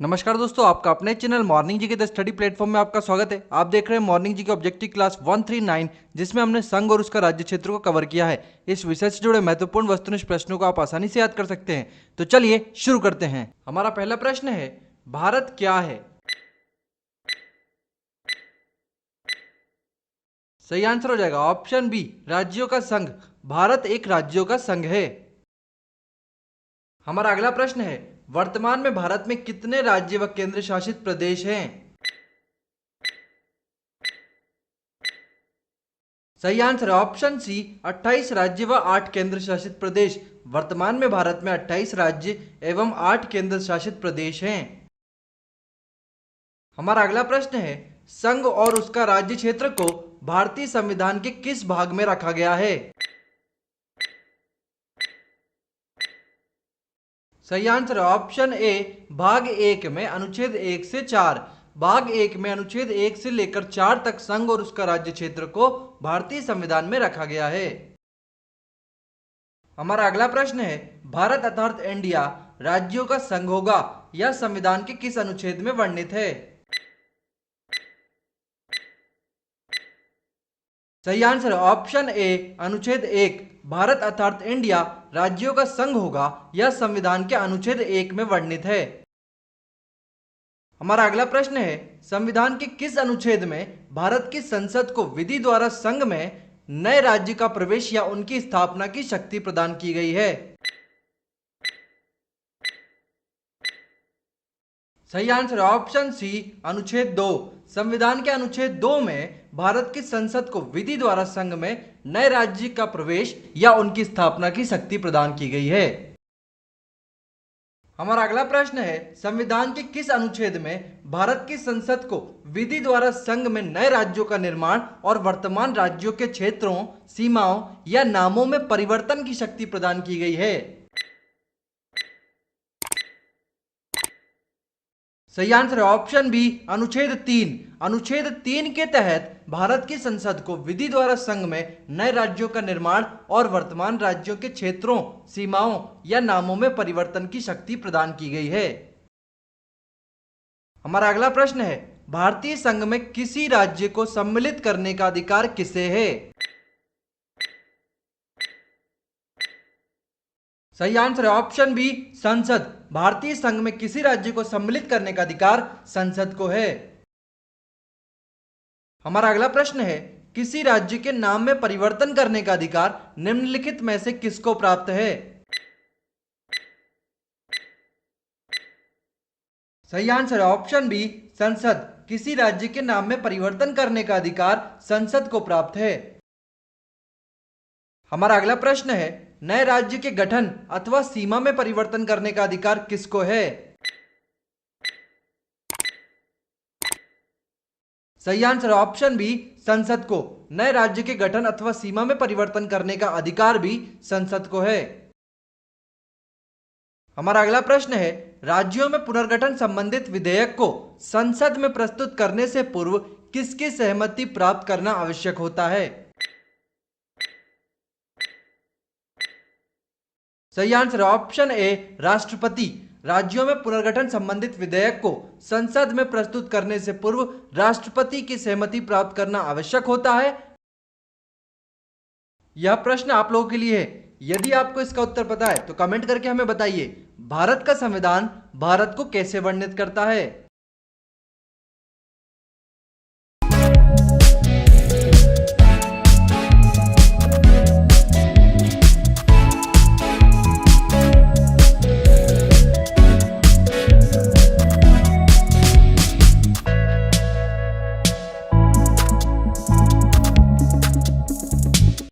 नमस्कार दोस्तों, आपका अपने चैनल मॉर्निंग जी के द स्टडी प्लेटफॉर्म में आपका स्वागत है। आप देख रहे हैं मॉर्निंग जी के ऑब्जेक्टिव क्लास 139, जिसमें हमने संघ और उसका राज्य क्षेत्र को कवर किया है। इस विषय से जुड़े महत्वपूर्ण वस्तुनिष्ठ प्रश्नों को आप आसानी से याद कर सकते हैं। तो चलिए शुरू करते हैं। हमारा पहला प्रश्न है, भारत क्या है? सही आंसर हो जाएगा ऑप्शन बी, राज्यों का संघ। भारत एक राज्यों का संघ है। हमारा अगला प्रश्न है, वर्तमान में भारत में कितने राज्य व केंद्र शासित प्रदेश हैं? सही आंसर है ऑप्शन सी, 28 राज्य व 8 केंद्र शासित प्रदेश। वर्तमान में भारत में 28 राज्य एवं 8 केंद्र शासित प्रदेश हैं। हमारा अगला प्रश्न है, संघ और उसका राज्य क्षेत्र को भारतीय संविधान के किस भाग में रखा गया है? सही आंसर है ऑप्शन ए, भाग 1 में अनुच्छेद 1 से 4। भाग 1 में अनुच्छेद 1 से लेकर 4 तक संघ और उसका राज्य क्षेत्र को भारतीय संविधान में रखा गया है। हमारा अगला प्रश्न है, भारत अर्थात इंडिया राज्यों का संघ होगा, यह संविधान के किस अनुच्छेद में वर्णित है? सही आंसर है ऑप्शन ए, अनुच्छेद 1। भारत अर्थात इंडिया राज्यों का संघ होगा, यह संविधान के अनुच्छेद 1 में वर्णित है। हमारा अगला प्रश्न है, संविधान के किस अनुच्छेद में भारत की संसद को विधि द्वारा संघ में नए राज्य का प्रवेश या उनकी स्थापना की शक्ति प्रदान की गई है? सही आंसर है ऑप्शन सी, अनुच्छेद 2। संविधान के अनुच्छेद 2 में भारत की संसद को विधि द्वारा संघ में नए राज्य का प्रवेश या उनकी स्थापना की शक्ति प्रदान की गई है। हमारा अगला प्रश्न है, संविधान के किस अनुच्छेद में भारत की संसद को विधि द्वारा संघ में नए राज्यों का निर्माण और वर्तमान राज्यों के क्षेत्रों, सीमाओं या नामों में परिवर्तन की शक्ति प्रदान की गई है? सही आंसर है ऑप्शन बी, अनुच्छेद 3। अनुच्छेद 3 के तहत भारत की संसद को विधि द्वारा संघ में नए राज्यों का निर्माण और वर्तमान राज्यों के क्षेत्रों, सीमाओं या नामों में परिवर्तन की शक्ति प्रदान की गई है। हमारा अगला प्रश्न है, भारतीय संघ में किसी राज्य को सम्मिलित करने का अधिकार किसे है? सही आंसर है ऑप्शन बी, संसद। भारतीय संघ में किसी राज्य को सम्मिलित करने का अधिकार संसद को है। हमारा अगला प्रश्न है, किसी राज्य के नाम में परिवर्तन करने का अधिकार निम्नलिखित में से किसको प्राप्त है? सही आंसर है ऑप्शन बी, संसद। किसी राज्य के नाम में परिवर्तन करने का अधिकार संसद को प्राप्त है। हमारा अगला प्रश्न है, नए राज्य के गठन अथवा सीमा में परिवर्तन करने का अधिकार किसको है? सही आंसर ऑप्शन बी, संसद को। नए राज्य के गठन अथवा सीमा में परिवर्तन करने का अधिकार भी संसद को है। हमारा अगला प्रश्न है, राज्यों में पुनर्गठन संबंधित विधेयक को संसद में प्रस्तुत करने से पूर्व किसकी सहमति प्राप्त करना आवश्यक होता है? सही आंसर ऑप्शन ए, राष्ट्रपति। राज्यों में पुनर्गठन संबंधित विधेयक को संसद में प्रस्तुत करने से पूर्व राष्ट्रपति की सहमति प्राप्त करना आवश्यक होता है। यह प्रश्न आप लोगों के लिए है। यदि आपको इसका उत्तर पता है तो कमेंट करके हमें बताइए, भारत का संविधान भारत को कैसे वर्णित करता है?